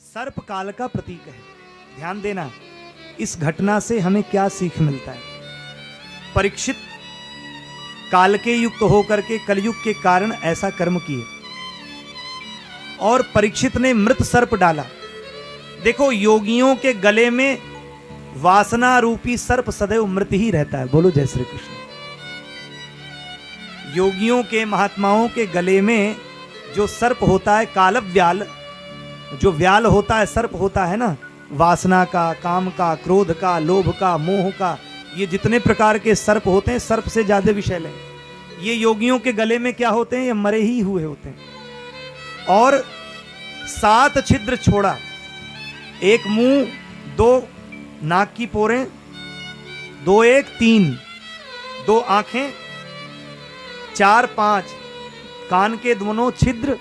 सर्प काल का प्रतीक है। ध्यान देना, इस घटना से हमें क्या सीख मिलता है। परीक्षित काल के युक्त होकर के कलयुग के कारण ऐसा कर्म किए और परीक्षित ने मृत सर्प डाला। देखो, योगियों के गले में वासना रूपी सर्प सदैव मृत ही रहता है। बोलो जय श्री कृष्ण। योगियों के, महात्माओं के गले में जो सर्प होता है, कालव व्याल, जो व्याल होता है, सर्प होता है ना, वासना का, काम का, क्रोध का, लोभ का, मोह का, ये जितने प्रकार के सर्प होते हैं, सर्प से ज्यादा विषैल है। ये योगियों के गले में क्या होते हैं? ये मरे ही हुए होते हैं। और 7 छिद्र छोड़ा, एक मुंह, 2 नाक की पोरें, 2 1 3, 2 आंखें, 4 5 कान के दोनों छिद्र,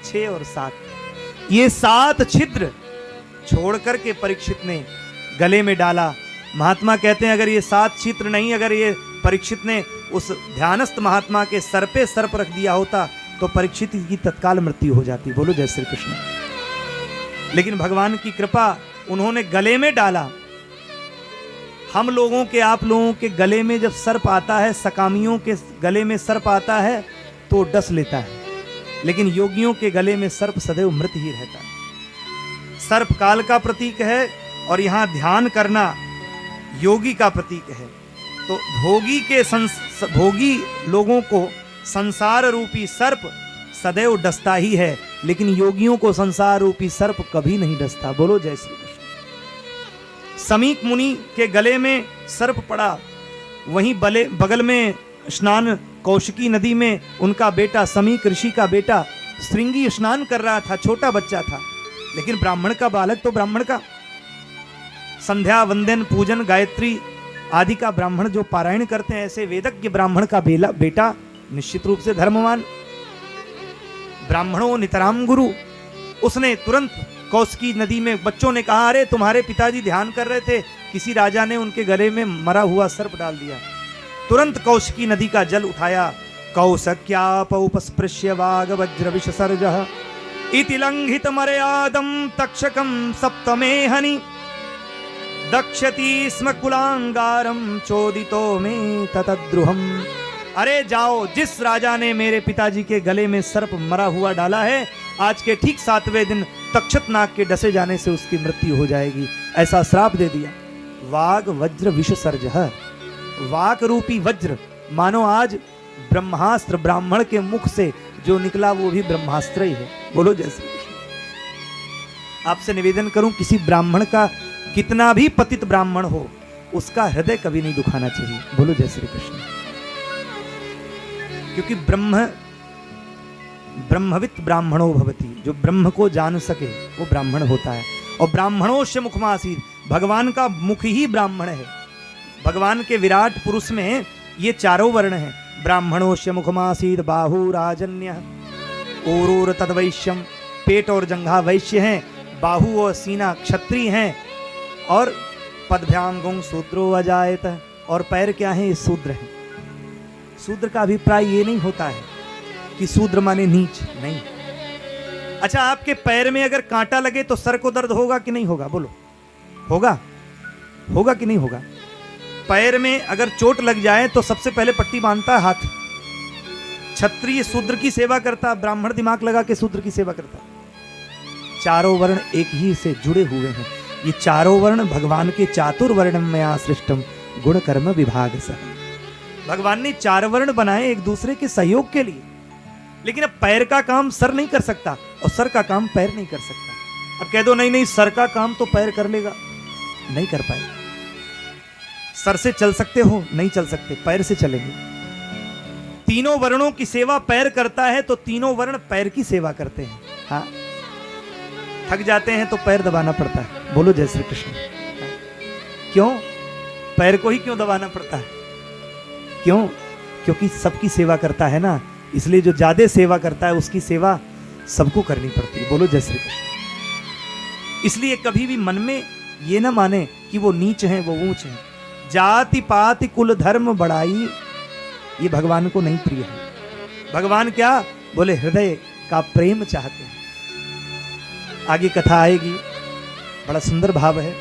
6 और 7, ये 7 छिद्र छोड़ करके परीक्षित ने गले में डाला। महात्मा कहते हैं अगर ये 7 छिद्र नहीं, अगर ये परीक्षित ने उस ध्यानस्थ महात्मा के सर पे सर्प रख दिया होता तो परीक्षित की तत्काल मृत्यु हो जाती। बोलो जय श्री कृष्ण। लेकिन भगवान की कृपा, उन्होंने गले में डाला। हम लोगों के, आप लोगों के गले में जब सर्प आता है, सकामियों के गले में सर्प आता है तो डस लेता है, लेकिन योगियों के गले में सर्प सदैव मृत ही रहता है। सर्प काल का प्रतीक है और यहां ध्यान करना योगी का प्रतीक है। तो भोगी लोगों को संसार रूपी सर्प सदैव डसता ही है, लेकिन योगियों को संसार रूपी सर्प कभी नहीं डसता। बोलो जय श्री कृष्ण। समीक मुनि के गले में सर्प पड़ा, वहीं बगल में स्नान कौशिकी नदी में उनका बेटा, समीक ऋषि का बेटा श्रृंगी स्नान कर रहा था, छोटा बच्चा था, लेकिन ब्राह्मण का बालक तो ब्राह्मण का संध्या वंदन पूजन गायत्री आदि का ब्राह्मण जो पारायण करते हैं, ऐसे वेदज्ञ ब्राह्मण का बेटा निश्चित रूप से धर्मवान, ब्राह्मणों नितराम गुरु। उसने तुरंत कौशिकी नदी में, बच्चों ने कहा अरे तुम्हारे पिताजी ध्यान कर रहे थे, किसी राजा ने उनके गले में मरा हुआ सर्प डाल दिया। तुरंत कौशिकी नदी का जल उठाया, कौशक्यापौपस्पृश्य वाग वज्र विषसर्जः इति लंघित मर्यादम तक्षकम सप्तमे हनि दक्षति स्म कुलांगारम चोदितो में ततद्रुहम। अरे जाओ, जिस राजा ने मेरे पिताजी के गले में सर्प मरा हुआ डाला है, आज के ठीक 7वें दिन तक्षक नाग के डसे जाने से उसकी मृत्यु हो जाएगी, ऐसा श्राप दे दिया। वाग वज्र विषसर्जः, वाक रूपी वज्र, मानो आज ब्रह्मास्त्र ब्राह्मण के मुख से जो निकला वो भी ब्रह्मास्त्र ही है। बोलो जय श्री कृष्ण। आपसे निवेदन करूं, किसी ब्राह्मण का, कितना भी पतित ब्राह्मण हो, उसका हृदय कभी नहीं दुखाना चाहिए। बोलो जय श्री कृष्ण। क्योंकि ब्रह्मवित् ब्राह्मणो भवति, जो ब्रह्म को जान सके वो ब्राह्मण होता है। और ब्राह्मणोस्य मुखमासीत्, भगवान का मुख ही ब्राह्मण है। भगवान के विराट पुरुष में ये चारों वर्ण हैं। ब्राह्मणोस्य मुखमासीत् बाहु राजन्य ओरोर तद्वैश्यम, पेट और जंघा वैश्य हैं, बाहु और सीना क्षत्रिय हैं, और पदभ्याम गुं शूद्रो अजायत, और पैर क्या हैं? शूद्र हैं। शूद्र का अभिप्राय ये नहीं होता है कि शूद्र माने नीच, नहीं। अच्छा, आपके पैर में अगर कांटा लगे तो सर को दर्द होगा कि नहीं होगा? बोलो, होगा? होगा कि नहीं होगा? पैर में अगर चोट लग जाए तो सबसे पहले पट्टी बांधता है हाथ। क्षत्रिय शूद्र की सेवा करता, ब्राह्मण दिमाग लगा के शूद्र की सेवा करता। चारों वर्ण एक ही से जुड़े हुए हैं। ये चारों वर्ण भगवान के चातुर्वर्णम मया सृष्टम गुण कर्म विभाग सह। भगवान ने 4 वर्ण बनाए एक दूसरे के सहयोग के लिए, लेकिन अब पैर का काम सर नहीं कर सकता और सर का काम पैर नहीं कर सकता। अब कह दो नहीं नहीं, सर का काम तो पैर कर लेगा, नहीं कर पाएगा। सर से चल सकते हो? नहीं चल सकते, पैर से चलेंगे। तीनों वर्णों की सेवा पैर करता है तो तीनों वर्ण पैर की सेवा करते हैं। हाँ, थक जाते हैं तो पैर दबाना पड़ता है। बोलो जय श्री कृष्ण। क्यों? पैर को ही क्यों दबाना पड़ता है? क्यों? क्योंकि सबकी सेवा करता है ना, इसलिए जो ज्यादा सेवा करता है उसकी सेवा सबको करनी पड़ती है। बोलो जय श्री कृष्ण। इसलिए कभी भी मन में ये ना माने कि वो नीच हैं, वो ऊंच हैं। जाति पाति कुल धर्म बढ़ाई ये भगवान को नहीं प्रिय है। भगवान क्या बोले, हृदय का प्रेम चाहते हैं। आगे कथा आएगी, बड़ा सुंदर भाव है।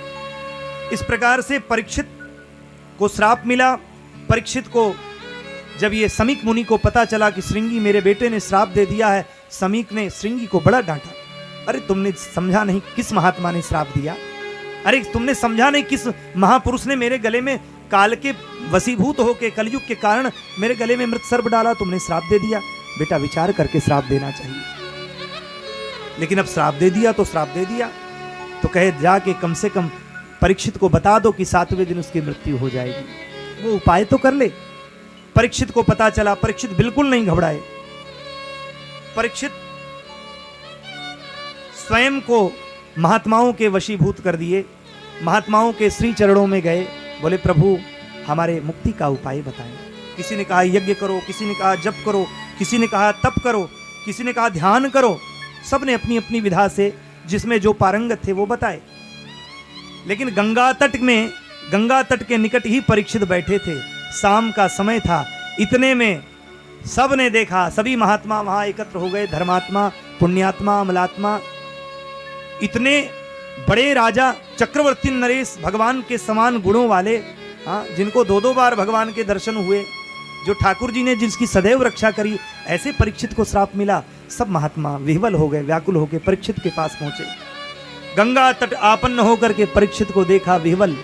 इस प्रकार से परीक्षित को श्राप मिला। परीक्षित को जब ये समीक मुनि को पता चला कि श्रृंगी मेरे बेटे ने श्राप दे दिया है, समीक ने श्रृंगी को बड़ा डांटा। अरे तुमने समझा नहीं किस महात्मा ने श्राप दिया, अरे तुमने समझा नहीं किस महापुरुष ने मेरे गले में काल के वशीभूत होके कलयुग के कारण मेरे गले में मृत सर्प डाला, तुमने श्राप दे दिया। बेटा विचार करके श्राप देना चाहिए, लेकिन अब श्राप दे दिया तो श्राप दे दिया। तो कहे जाके कम से कम परीक्षित को बता दो कि 7वें दिन उसकी मृत्यु हो जाएगी, वो उपाय तो कर ले। परीक्षित को पता चला, परीक्षित बिल्कुल नहीं घबराए। परीक्षित स्वयं को महात्माओं के वशीभूत कर दिए, महात्माओं के श्री चरणों में गए, बोले प्रभु हमारे मुक्ति का उपाय बताएं। किसी ने कहा यज्ञ करो, किसी ने कहा जप करो, किसी ने कहा तप करो, किसी ने कहा ध्यान करो। सब ने अपनी अपनी विधा से जिसमें जो पारंगत थे वो बताए। लेकिन गंगा तट के निकट ही परीक्षित बैठे थे। शाम का समय था, इतने में सब ने देखा, सभी महात्मा वहां एकत्र हो गए, धर्मात्मा, पुण्यात्मा, अमलात्मा। इतने बड़े राजा चक्रवर्ती नरेश, भगवान के समान गुणों वाले, जिनको 2-2 बार भगवान के दर्शन हुए, जो ठाकुर जी ने जिसकी सदैव रक्षा करी, ऐसे परीक्षित को श्राप मिला। सब महात्मा विह्वल हो गए, व्याकुल होकर परीक्षित के पास पहुंचे। गंगा तट आपन्न होकर के परीक्षित को देखा विह्वल।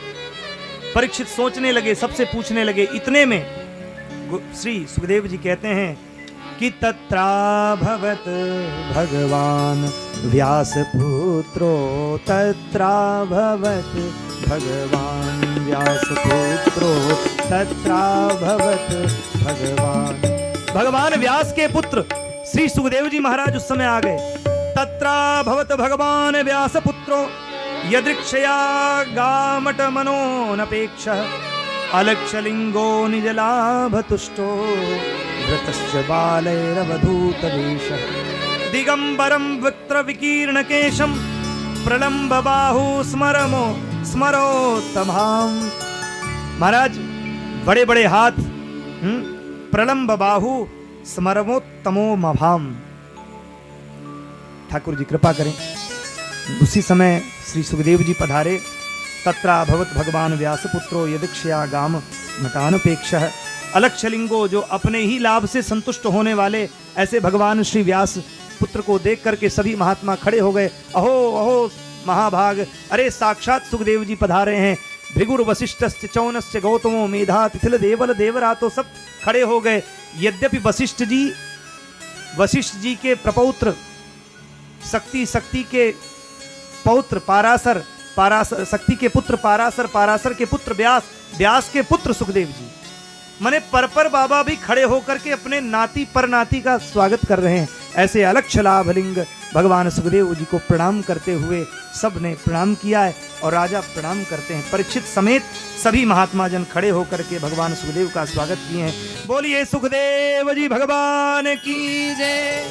परीक्षित सोचने लगे, सबसे पूछने लगे। इतने में श्री सुखदेव जी कहते हैं कि तत्राभवत भगवान व्यासपुत्रो, तत्राभवत भगवान व्यासपुत्रो, तत्राभवत भगवान। भगवान व्यास के पुत्र श्री सुखदेव जी महाराज उस समय आ गए। तत्राभवत भगवान व्यासपुत्रो यदृक्षया गामट मनोनपेक्षः, अलक्षलिंगो निजलाभतुष्टो व्रतश्च बालैरवधूतवेषः, दिगंबरं वक्त्रविकीर्णकेशं प्रलम्बबाहु स्मरोत्तमाम्। महाराज बड़े बड़े हाथ, प्रलम्बबाहु स्मरोत्तमोमभाम्। ठाकुर जी कृपा करें। उसी समय श्री सुखदेव जी पधारे। तत्राभवत भगवान व्यासपुत्रो यदक्षया गाम मटानपेक्षः, अलक्षलिंगो, जो अपने ही लाभ से संतुष्ट होने वाले ऐसे भगवान श्री व्यास पुत्र को देख करके सभी महात्मा खड़े हो गए। अहो अहो महाभाग, अरे साक्षात सुखदेव जी पधारे हैं। भृगुर वशिष्ठस्य चौनस्य गौतमो मेधा तिथिल देवल देवरातो, सब खड़े हो गए। यद्यपि वशिष्ठ जी के प्रपौत्र, शक्ति के पौत्र पाराशर, शक्ति के पुत्र पाराशर, पाराशर के पुत्र व्यास के पुत्र सुखदेव जी, मने परपर बाबा भी खड़े होकर के अपने नाती पर नाती का स्वागत कर रहे हैं। ऐसे अलक्ष लाभलिंग भगवान सुखदेव जी को प्रणाम करते हुए सब ने प्रणाम किया है और राजा प्रणाम करते हैं। परीक्षित समेत सभी महात्मा जन खड़े होकर के भगवान सुखदेव का स्वागत किए हैं। बोलिए सुखदेव जी भगवान की जय।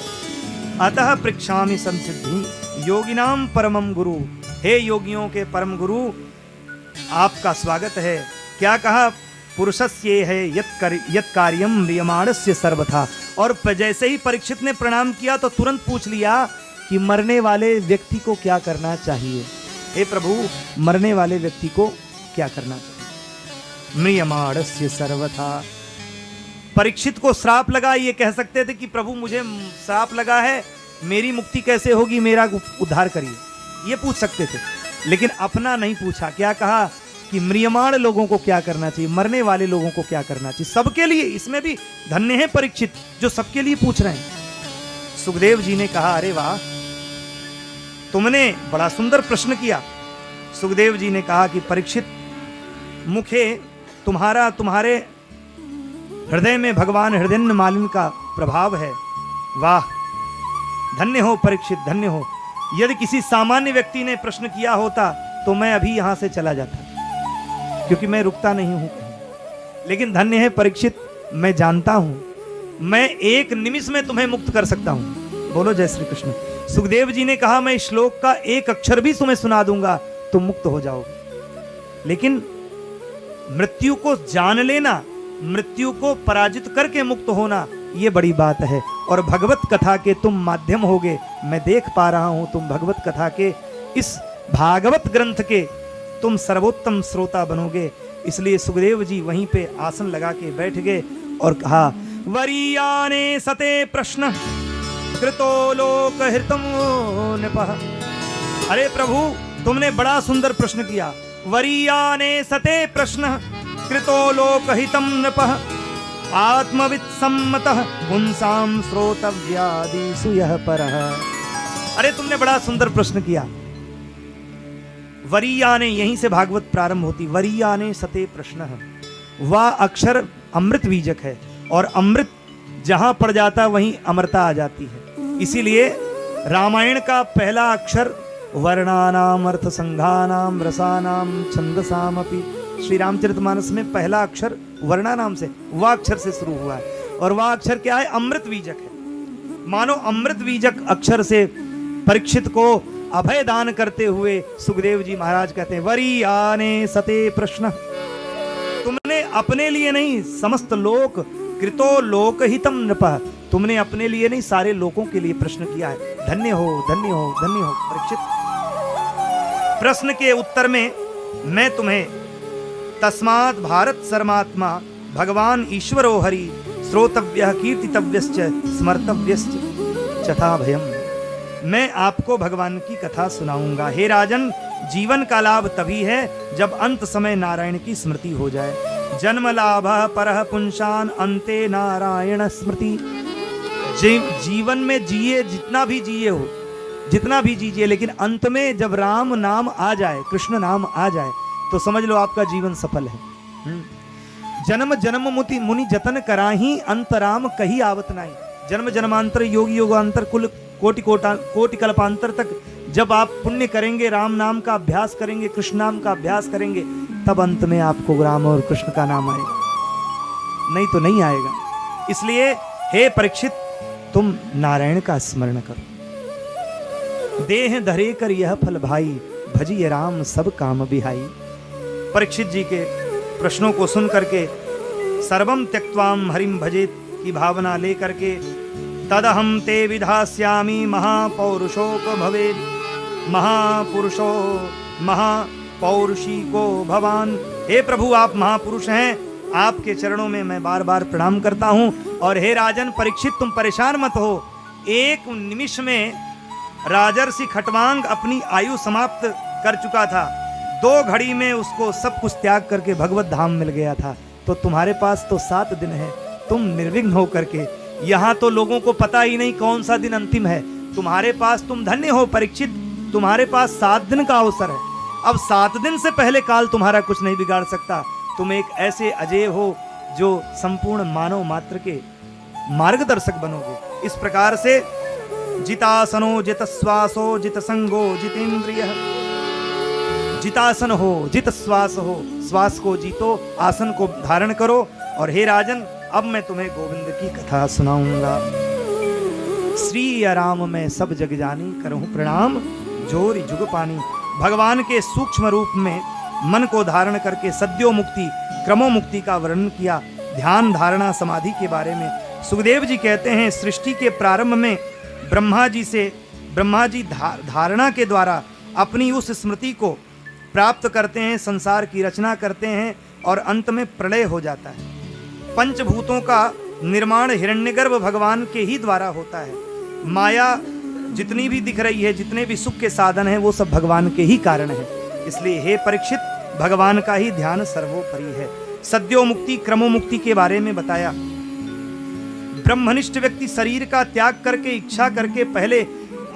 अतः पृक्षामि संसिद्धि योगिनाम परमम गुरु, हे योगियों के परम गुरु आपका स्वागत है। क्या कहा, पुरुषस्य है यत् कार्यम म्रियमाणस्य सर्वथा। और जैसे ही परीक्षित ने प्रणाम किया तो तुरंत पूछ लिया कि मरने वाले व्यक्ति को क्या करना चाहिए। हे प्रभु, मरने वाले व्यक्ति को क्या करना चाहिए। म्रियमाणस्य सर्वथा। परीक्षित को श्राप लगा, ये कह सकते थे कि प्रभु मुझे श्राप लगा है, मेरी मुक्ति कैसे होगी, मेरा उद्धार करिए, ये पूछ सकते थे। लेकिन अपना नहीं पूछा। क्या कहा कि म्रियमाण लोगों को क्या करना चाहिए, मरने वाले लोगों को क्या करना चाहिए, सबके लिए। इसमें भी धन्य है परीक्षित जो सबके लिए पूछ रहे हैं। सुखदेव जी ने कहा, अरे वाह, तुमने बड़ा सुंदर प्रश्न किया। सुखदेव जी ने कहा कि परीक्षित, मुखे तुम्हारे हृदय में भगवान हृदय मालिन का प्रभाव है। वाह, धन्य हो परीक्षित, धन्य हो। यदि किसी सामान्य व्यक्ति ने प्रश्न किया होता तो मैं अभी यहां से चला जाता, क्योंकि मैं रुकता नहीं हूं कहीं। लेकिन धन्य है परीक्षित, मैं जानता हूं मैं एक निमिष में तुम्हें मुक्त कर सकता हूं। बोलो जय श्री कृष्ण। सुखदेव जी ने कहा, मैं श्लोक का एक अक्षर भी तुम्हें सुना दूंगा, तुम मुक्त हो जाओगे। लेकिन मृत्यु को जान लेना, मृत्यु को पराजित करके मुक्त होना, ये बड़ी बात है। और भगवत कथा के तुम माध्यम होगे, मैं देख पा रहा हूं तुम भगवत कथा के, इस भागवत ग्रंथ के तुम सर्वोत्तम श्रोता बनोगे। इसलिए सुखदेव जी वहीं पे आसन लगा के बैठ गए और कहा, वरीयाने सते प्रश्न कृतो लोक हितम नृपः। अरे प्रभु, तुमने बड़ा सुंदर प्रश्न किया। वरीयाने सते प्रश्न कृतो लोक हितम नृपः आत्मविद सम्मतः पुंसाम श्रोतव्यादिषु यः परः। अरे तुमने बड़ा सुंदर प्रश्न किया। वरीयाने, यहीं से भागवत प्रारंभ होती। वरीयाने सते प्रश्न, वह अक्षर अमृत बीजक है और अमृत जहां पड़ जाता वहीं अमरता आ जाती है। इसीलिए रामायण का पहला अक्षर वर्णानाम अर्थ संघानाम रसानाम छंदसाम अपि, श्री रामचरितमानस में पहला अक्षर वर्णा नाम से, वह अक्षर से शुरू हुआ है। और वह अक्षर क्या है? अमृत बीजक है। मानो अमृत बीजक अक्षर से परीक्षित को अभय दान करते हुए सुखदेव जी महाराज कहते हैं, वरीयाने सते प्रश्न, तुमने अपने लिए नहीं, समस्त लोक कृतो लोकहितम नृपः, तुमने अपने लिए नहीं सारे लोगों के लिए प्रश्न किया है। धन्य हो, धन्य हो, धन्य हो परीक्षित। प्रश्न के उत्तर में मैं तुम्हें तस्मात् भारत सर्मात्मा भगवान ईश्वरो हरि श्रोतव्यः कीर्तितव्यश्च स्मर्तव्यश्च चथा भयम, मैं आपको भगवान की कथा सुनाऊंगा। हे राजन, जीवन का लाभ तभी है जब अंत समय नारायण की स्मृति हो जाए। जन्म लाभ परः पुंसान अंते नारायण स्मृति। जीवन में जिए, जितना भी जिए हो, जितना भी जीजिए, लेकिन अंत में जब राम नाम आ जाए, कृष्ण नाम आ जाए, तो समझ लो आपका जीवन सफल है। जन्म जन्म मुनि जतन कराही अंतराम कही आवत नाही। जन्म जन्मांतर योगी योगांतर कुल कोटि कल्पांतर तक जब आप पुण्य करेंगे, राम नाम का अभ्यास करेंगे, कृष्ण नाम का अभ्यास करेंगे, तब अंत में आपको राम और कृष्ण का नाम आएगा, नहीं तो नहीं आएगा। इसलिए हे परीक्षित, तुम नारायण का स्मरण करो। देह धरे कर यह फल भाई, भजिए राम सब काम बिहाई। परीक्षित जी के प्रश्नों को सुन करके सर्वम त्यक्त्वाम हरिम भजेत की भावना लेकर के, तदहम ते विधास्यामि महापौरुषोक भवेद, महापुरुषो महापौरुषी को भवान। हे प्रभु, आप महापुरुष हैं, आपके चरणों में मैं बार बार प्रणाम करता हूं। और हे राजन परीक्षित, तुम परेशान मत हो। एक निमिष में राजर्षि खटवांग अपनी आयु समाप्त कर चुका था। 2 घड़ी में उसको सब कुछ त्याग करके भगवत धाम मिल गया था। तो तुम्हारे पास तो 7 दिन है, तुम निर्विघ्न हो करके, यहाँ तो लोगों को पता ही नहीं कौन सा दिन अंतिम है, तुम्हारे पास, तुम धन्य हो परीक्षित, तुम्हारे पास 7 दिन का अवसर है। अब 7 दिन से पहले काल तुम्हारा कुछ नहीं बिगाड़ सकता। तुम एक ऐसे अजय हो जो संपूर्ण मानव मात्र के मार्गदर्शक बनोगे। इस प्रकार से जितासनो जित श्वासो जित संगो जितेंद्रिय, जितासन हो, जित श्वास हो, श्वास को जीतो, आसन को धारण करो। और हे राजन, अब मैं तुम्हें गोविंद की कथा सुनाऊंगा। श्री राम में सब जग जानी, करहूं प्रणाम जोरी जुग पानी। भगवान के सूक्ष्म रूप में मन को धारण करके सद्यो मुक्ति, क्रमो मुक्ति का वर्णन किया। ध्यान धारणा समाधि के बारे में सुखदेव जी कहते हैं, सृष्टि के प्रारंभ में ब्रह्मा जी धारणा के द्वारा अपनी उस स्मृति को प्राप्त करते हैं, संसार की रचना करते हैं और अंत में प्रलय हो जाता है। पंचभूतों का निर्माण हिरण्यगर्भ भगवान के ही द्वारा होता है। माया जितनी भी दिख रही है, जितने भी सुख के साधन हैं, वो सब भगवान के ही कारण है। इसलिए हे परीक्षित, भगवान का ही ध्यान सर्वोपरि है। सद्यो मुक्ति, क्रमो मुक्ति के बारे में बताया। ब्रह्मनिष्ठ व्यक्ति शरीर का त्याग करके, इच्छा करके, पहले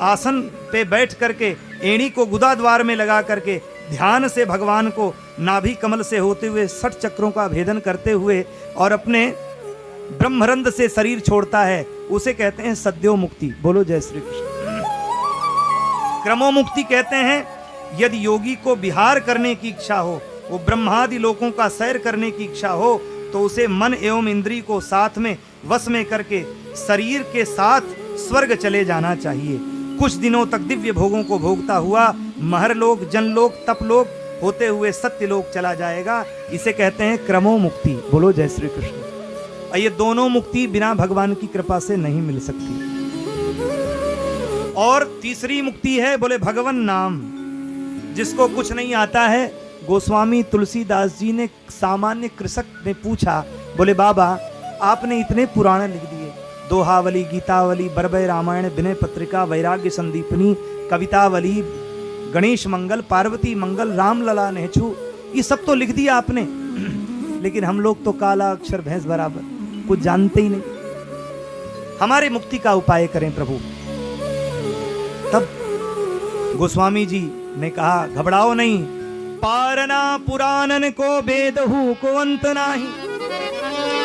आसन पे बैठ करके, एड़ी को गुदा द्वार में लगा करके ध्यान से भगवान को नाभि कमल से होते हुए 60 चक्रों का भेदन करते हुए और अपने ब्रह्मरंध्र से शरीर छोड़ता है, उसे कहते हैं सद्यो मुक्ति। बोलो जय श्री कृष्ण। क्रमो मुक्ति कहते हैं यदि योगी को विहार करने की इच्छा हो, वो ब्रह्मादि लोकों का सैर करने की इच्छा हो, तो उसे मन एवं इंद्री को साथ में वश में करके शरीर के साथ स्वर्ग चले जाना चाहिए। कुछ दिनों तक दिव्य भोगों को भोगता हुआ महरलोक, जनलोक, तपलोक, होते हुए सत्यलोक चला जाएगा। इसे कहते हैं क्रमो मुक्ति। बोलो जय श्री कृष्ण। और ये दोनों मुक्ति बिना भगवान की कृपा से नहीं मिल सकती। और तीसरी मुक्ति है बोले भगवन नाम। जिसको कुछ नहीं आता है, गोस्वामी तुलसीदास जी ने सामान्य कृषक ने पूछा, बोले बाबा आपने इतने पुराण लिख दिए, दोहावली, गीतावली, बरबय रामायण, विनय पत्रिका, वैराग्य संदीपनी, कवितावली, गणेश मंगल, पार्वती मंगल, रामलला, नेचू, ये सब तो लिख दिया आपने, लेकिन हम लोग तो काला अक्षर भैंस बराबर, कुछ जानते ही नहीं। हमारे मुक्ति का उपाय करें प्रभु। तब गोस्वामी जी ने कहा घबराओ नहीं, पारना पुराणन को बेदहू को अंत नाही,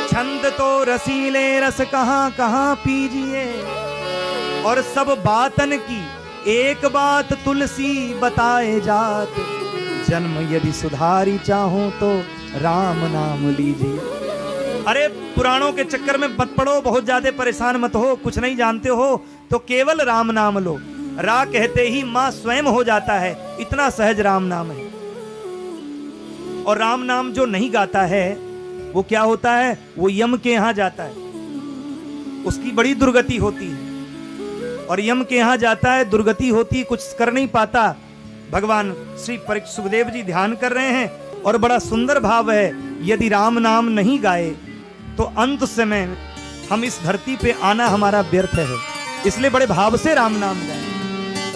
छंद तो रसीले रस कहाँ कहाँ पीजिए, और सब बातन की एक बात तुलसी बताए जात, जन्म यदि सुधारी चाहो तो राम नाम लीजिए। अरे पुराणों के चक्कर में मत पड़ो, बहुत ज्यादा परेशान मत हो, कुछ नहीं जानते हो तो केवल राम नाम लो। रा कहते ही मां स्वयं हो जाता है, इतना सहज राम नाम है। और राम नाम जो नहीं गाता है वो क्या होता है, वो यम के यहां जाता है, उसकी बड़ी दुर्गति होती है। और यम के यहां जाता है, दुर्गति होती, कुछ कर नहीं पाता। भगवान श्री सुखदेव जी ध्यान कर रहे हैं और बड़ा सुंदर भाव है, यदि राम नाम नहीं गाए तो अंत समय हम इस धरती पे आना हमारा व्यर्थ है। इसलिए बड़े भाव से राम नाम गाए।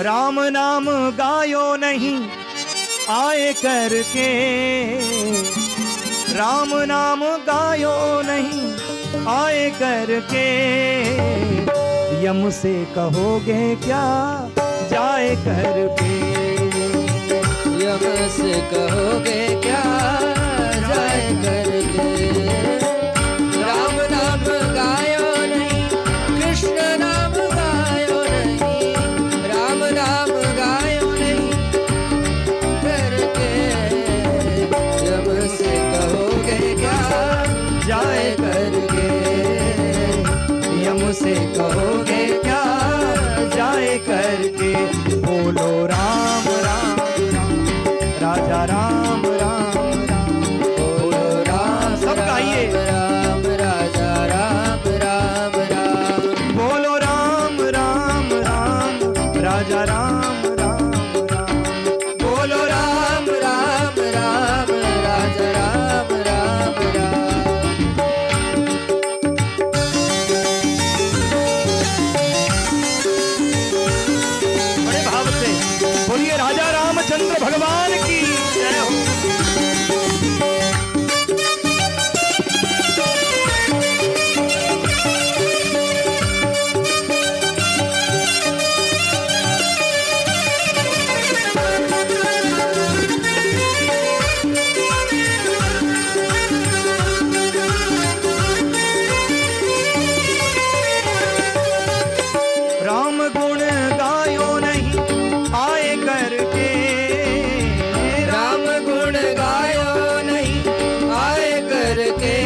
राम नाम गायो नहीं आए करके, राम नाम गायो नहीं आए करके, यम से कहोगे क्या जाए करके, यम से कहोगे क्या जाए करके, राम नाम गायो नहीं, कृष्ण नाम गायो नहीं, राम नाम गायो नहीं करके, यम से कहोगे क्या जाए करके, यम से कहोगे क्या जाए करके। बोलो राम राम राम, राजा राम राम राम, बोलो राम सब गाइए। राम राजा राम राम राम, बोलो राम राम राम, राजा राम राम राम, बोलो राम राम राम, राजा राम राम राम। बड़े भाव से बोलिए राजा रामचंद्र भगवान की जय हो। राम गुण गायो नहीं आए करके, राम गुण गायो नहीं आए करके,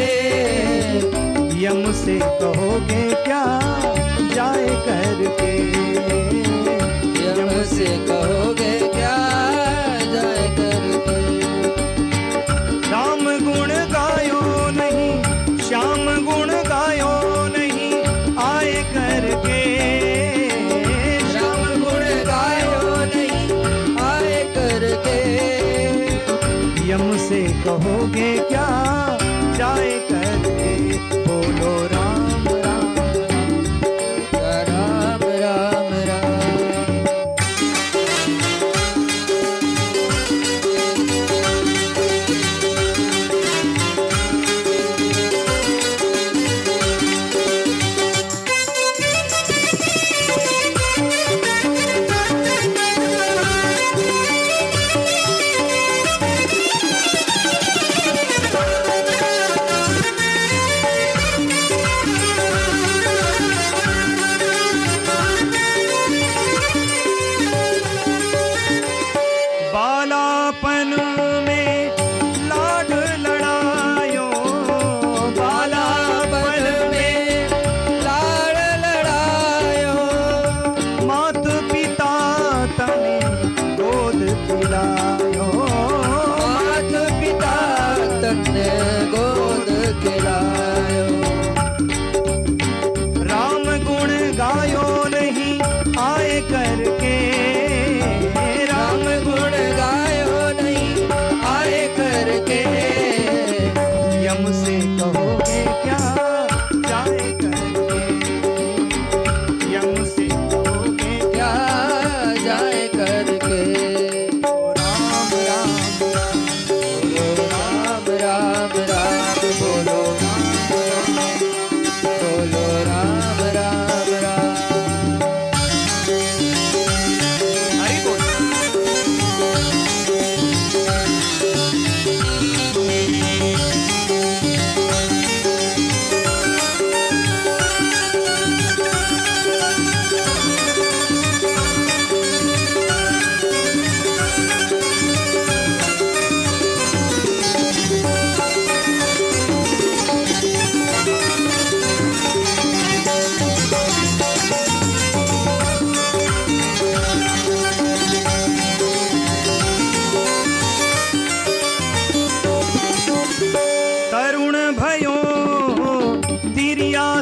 यम से कहोगे क्या जाए करके, यम से कहोगे क्या जाए करके, राम गुण गायो नहीं, श्याम गुण गायो नहीं आए करके, राम गुण गायो नहीं आए करके, यम से कहोगे क्या जाए करके। बोलो राम राम राम राम राम।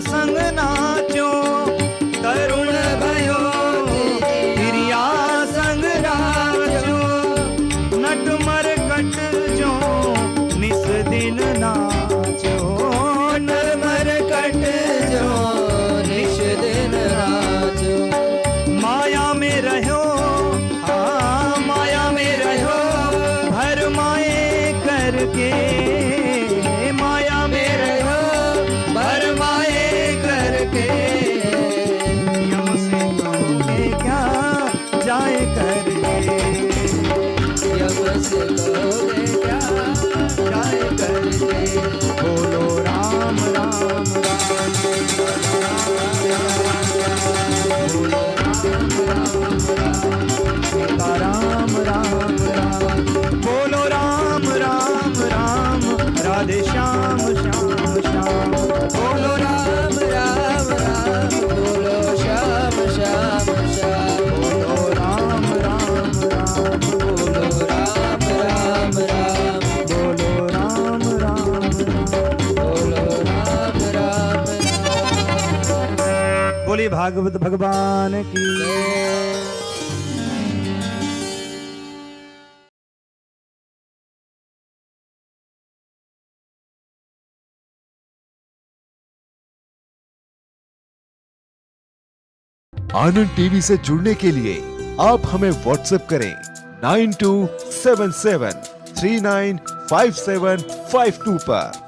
संग नाचो तरुण भयो हिरिया संग राजो नट मरकट जो निस दिन नाचो नट मरकट जो निस दिन नाचो माया में रहो हाँ माया में रहो भर माए करके माया में रहो भर माए करके यम से कहोगे क्या जाए करके यम से कहोगे क्या जाए करके बोलो राम राम राम बोलो राम राम राम बोलो राम राम राम राधे श्याम श्याम श्याम बोलो राम राम राम बोलो श्याम श्याम श्याम बोलो राम राम राम बोलो राम राम राम बोलो राम राम बोलो राम राम राम बोली भागवत भगवान की आनंद टीवी से जुड़ने के लिए आप हमें व्हाट्सएप करें 9277395752 पर।